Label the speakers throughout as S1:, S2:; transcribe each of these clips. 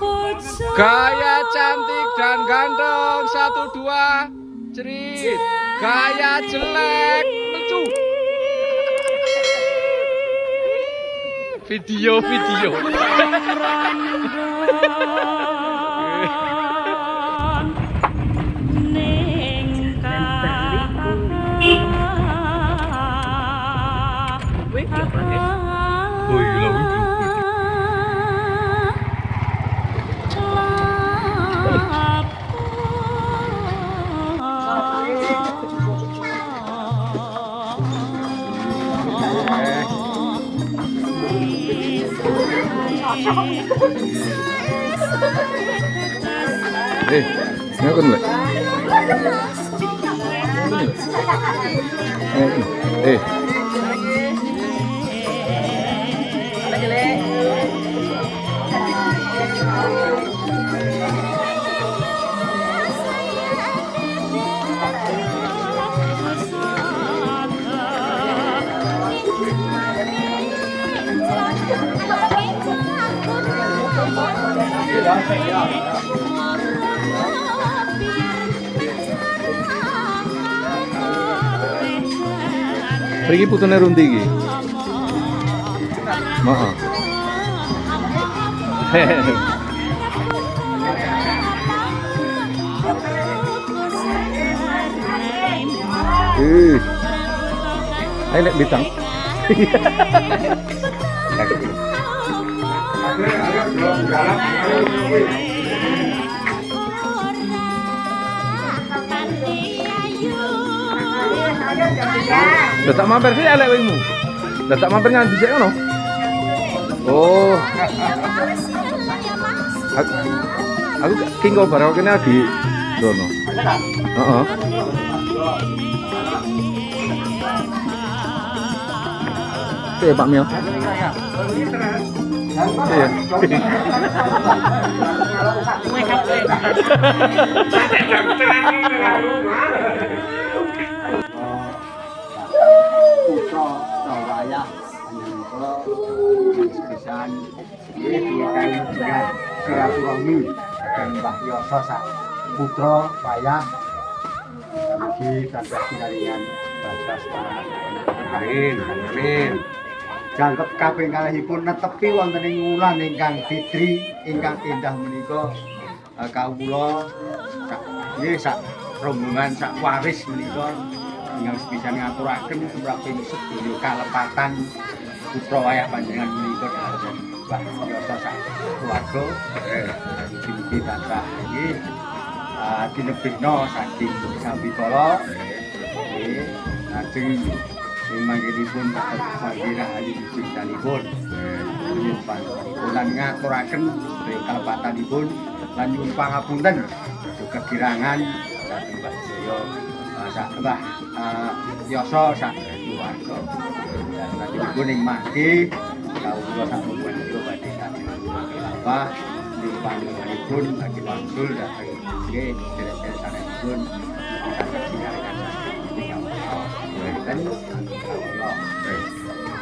S1: Gaya cantik dan ganteng 1 2 cerit. Gaya jelek lucu. Video. Ngakon lek. Pergi putune Runti iki. Heeh. Ayo nek bintang. Dah tak mampir sih elek wingmu. Dah tak mampir nganti sik ngono. Oh. Aku kingko barang kene di sono. Heeh. Iya Pak Mio. Iya.
S2: Putra Wayah menika pisan iki kan silaturahmi kang Mbah Yoso sak putra Wayah iki kanthi pinaringan batas para amin. Jangkep kaping kalihipun netepi wonten ing wulan ingkang fitri ingkang endah menika kawula sak rombongan sak waris menika ingkang bisa ngaturaken tumraping sedaya kalepatan putra Wayah panjenengan menika dhateng Mbah Yoso sak keluarga mugi tansah nggih dinebihna saking sambikala nggih lajeng manggenipun saking rahayu ciptanipun lan ngaturaken sedaya kalepatanipun lan nyuwun pangapunten kegirangan dhateng Mbah Jaya sak Mbah Yoso sak keluarga. Dan lanjutipun ing mangke kawula sak menika badhe kanthi apa ing panjenenganipun bagi wangsul dhateng nggih sedherek sanepipun kanthi sinarkan saking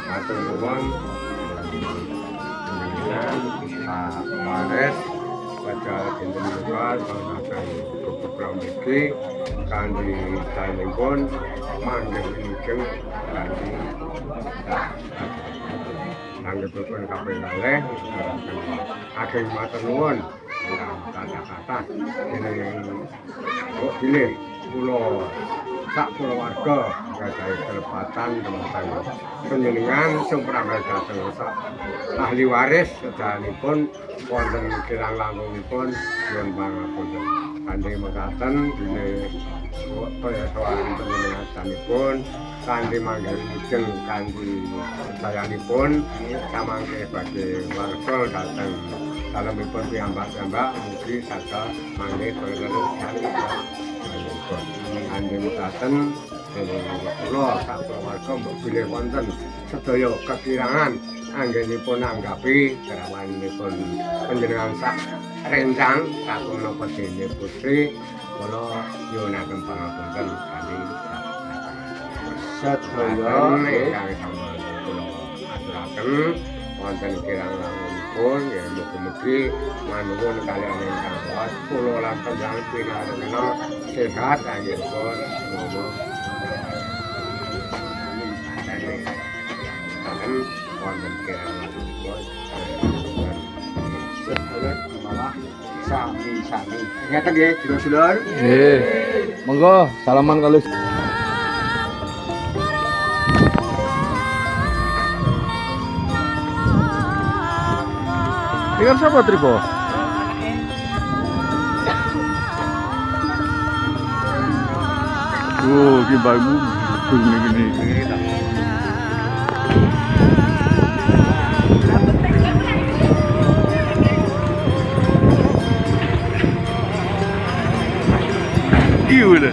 S3: matur nuwun Pak Wares pada dinten menika saking program iki kanthi dalengipun manggih wilujeng kanthi nanggepipun kaping kalih ageng matur nuwun kata-kata dening kok pilih kula sak keluarga gadhahi kelepatan tentang panjenengan sing pramila dhateng sak ahli waris sedayanipun wonten kirang langkungipun nyuwun pangapunten. Kanthi mekaten dene kaya sawan panjenenganipun kanthi manggih wilujeng kanthi sayanipun samangke badhe wangsul dhateng dalemipun piyambak-piyambak mugi saged manggih kaya kanthi mekaten kula sak keluarga mbok bilih wonten sedaya kekirangan anggenipun anggapi garawanipun panjenengan sak rencang kakung napa dene putri kula nyuwunaken pangapunten kanthi
S2: sedaya
S3: ingkang sampun kula aturaken wonten kirang langkung pun ya mugi-mugi manuwun kalian ingkang kuat kula lan panjenengan pinaringa sehat anggenipun ngomong kan wonten kirang
S2: malah sami-sami. Ngeten nggih, dulur-dulur.
S1: Nggih. Monggo salaman kali. Ini kan siapa Tripo? Gimana gini. Gila.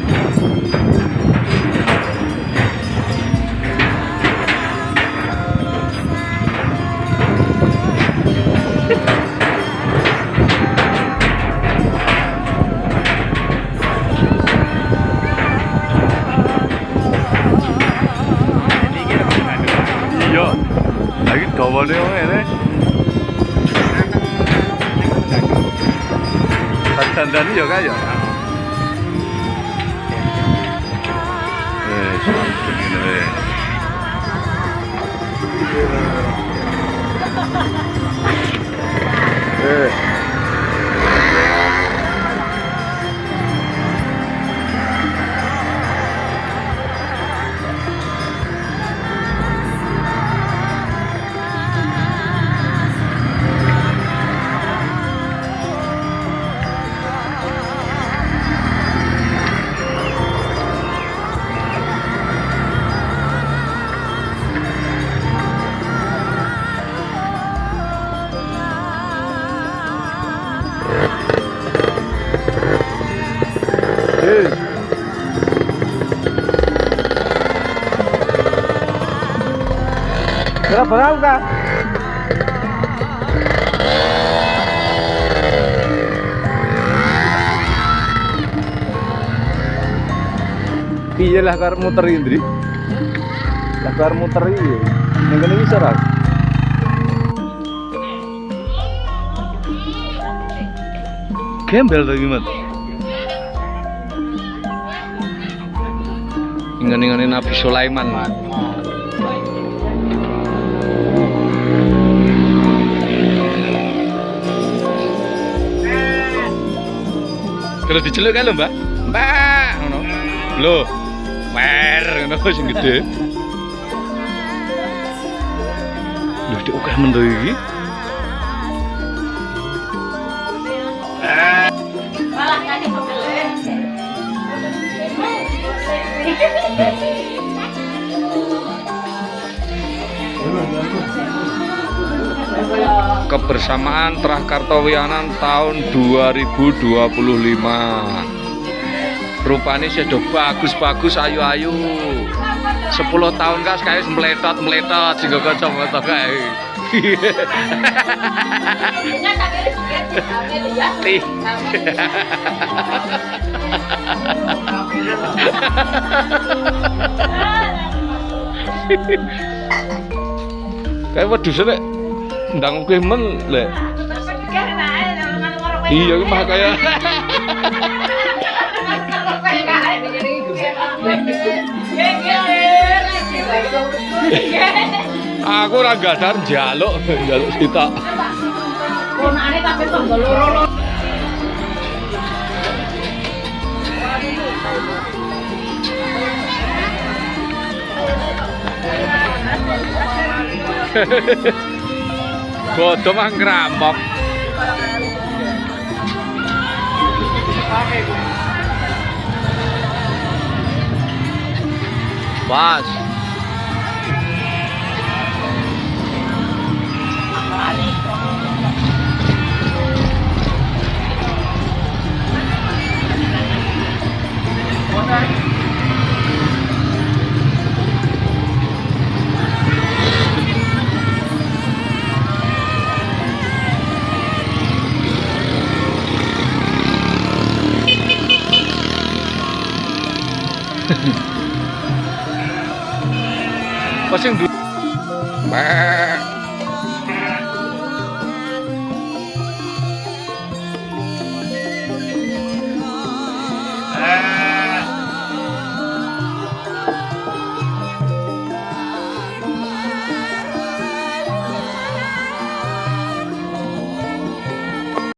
S1: Iya, lagi dawane ngene. Dandani ya kaya. Begini. Berapa kah? Iya lah kar muter Indri. Lah kar muter iya. Yang kene bisa ra. Gembel to gimana? Ingan-ingane Nabi Sulaiman. Kalau diceluk kan lho, Mbak. Mbak, ngono. Lho. Mer ngono sing gede. Lho, dik akeh mendo iki.
S4: Malah kaki pembeli.
S1: Kebersamaan Trah Kartowianan tahun 2025. Rupane sedo bagus-bagus ayu-ayu. 10 tahun kas kae meletot-meletot sing kocok-kocok kae. Kayak wedhus rek ndang kowe men lek. Iya ki mah kaya. Aku ora gadar njaluk sitok.
S4: Ponane tapi tanggal loro.
S1: Bodoh mah ngerampok. Pas. Pasing